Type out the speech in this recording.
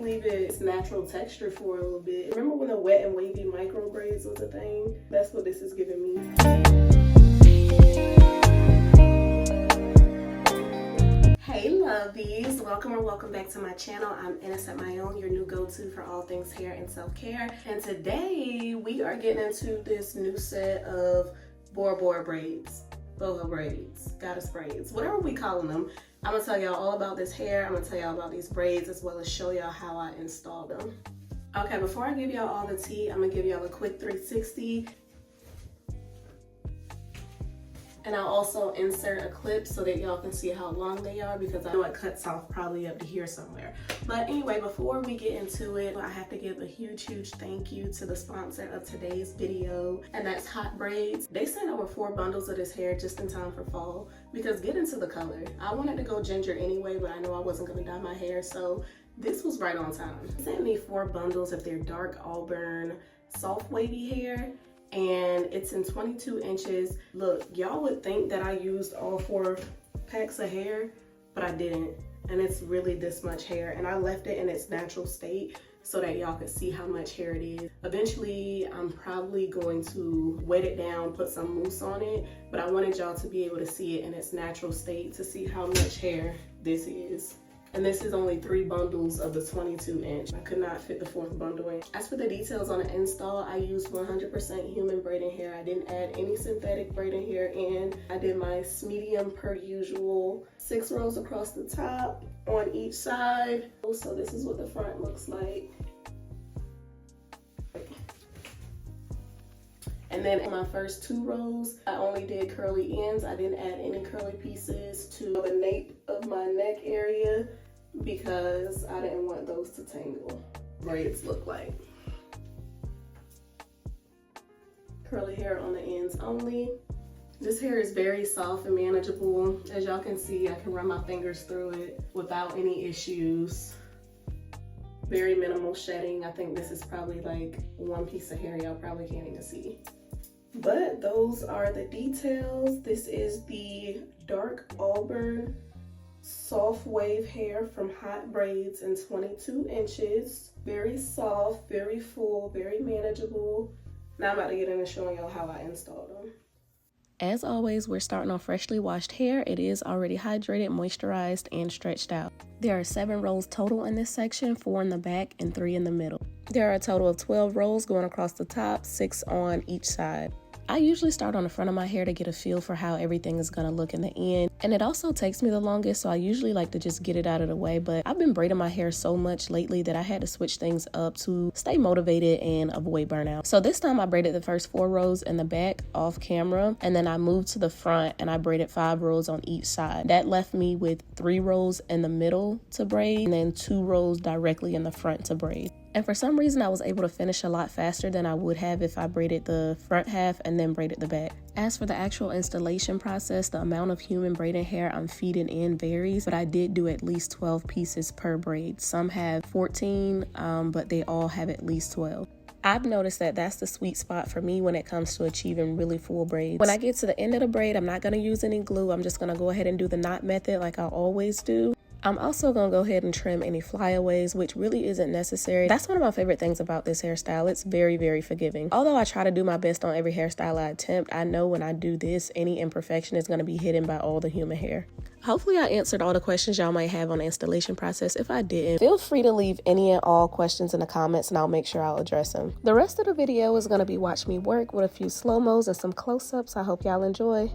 leave its natural texture for a little bit. Remember when the wet and wavy micro braids was a thing? That's what this is giving me. Hey lovies, welcome back to my channel. I'm Innocentmyownn, your new go-to for all things hair and self-care. And today we are getting into this new set of BORA BORA braids, BOHO braids, goddess braids, whatever we calling them. I'm gonna tell y'all all about this hair. I'm gonna tell y'all about these braids as well as show y'all how I installed them. Okay, before I give y'all all the tea, I'm gonna give y'all a quick 360. And I'll also insert a clip so that y'all can see how long they are, because I know it cuts off probably up to here somewhere. But anyway, before we get into it, I have to give a huge thank you to the sponsor of today's video, and that's Hotbraids. They sent over 4 bundles of this hair just in time for fall, because get into the color. I wanted to go ginger anyway, but I know I wasn't gonna dye my hair, so this was right on time. They sent me 4 bundles of their dark auburn, soft wavy hair. And it's in 22 inches. Look, y'all would think that I used all 4 packs of hair, but I didn't. And it's really this much hair. And I left it in its natural state so that y'all could see how much hair it is. Eventually, I'm probably going to wet it down, put some mousse on it, but I wanted y'all to be able to see it in its natural state to see how much hair this is. And this is only 3 bundles of the 22 inch. I could not fit the 4th bundle in. As for the details on the install, I used 100% human braiding hair. I didn't add any synthetic braiding hair in. I did my medium per usual, 6 rows across the top on each side. So this is what the front looks like. And then in my first 2 rows, I only did curly ends. I didn't add any curly pieces to the nape of my neck area because I didn't want those to tangle. Braids look like. Curly hair on the ends only. This hair is very soft and manageable. As y'all can see, I can run my fingers through it without any issues. Very minimal shedding. I think this is probably like 1 piece of hair y'all probably can't even see. But those are the details. This is the dark auburn soft wave hair from Hotbraids in 22 inches. Very soft, very full, very manageable. Now I'm about to get into showing y'all how I installed them. As always, we're starting on freshly washed hair. It is already hydrated, moisturized, and stretched out. There are 7 rows total in this section, 4 in the back and 3 in the middle. There are a total of 12 rows going across the top, 6 on each side. I usually start on the front of my hair to get a feel for how everything is gonna look in the end. And it also takes me the longest, so I usually like to just get it out of the way. But I've been braiding my hair so much lately that I had to switch things up to stay motivated and avoid burnout. So this time I braided the first 4 rows in the back off camera, and then I moved to the front and I braided 5 rows on each side. That left me with 3 rows in the middle to braid and then 2 rows directly in the front to braid. And for some reason, I was able to finish a lot faster than I would have if I braided the front half and then braided the back. As for the actual installation process, the amount of human braiding hair I'm feeding in varies, but I did do at least 12 pieces per braid. Some have 14, but they all have at least 12. I've noticed that that's the sweet spot for me when it comes to achieving really full braids. When I get to the end of the braid, I'm not going to use any glue. I'm just going to go ahead and do the knot method like I always do. I'm also going to go ahead and trim any flyaways, which really isn't necessary. That's one of my favorite things about this hairstyle. It's very forgiving. Although I try to do my best on every hairstyle I attempt, I know when I do this, any imperfection is going to be hidden by all the human hair. Hopefully I answered all the questions y'all might have on the installation process. If I didn't, feel free to leave any and all questions in the comments and I'll make sure I'll address them. The rest of the video is going to be watch me work with a few slow-mos and some close-ups. I hope y'all enjoy.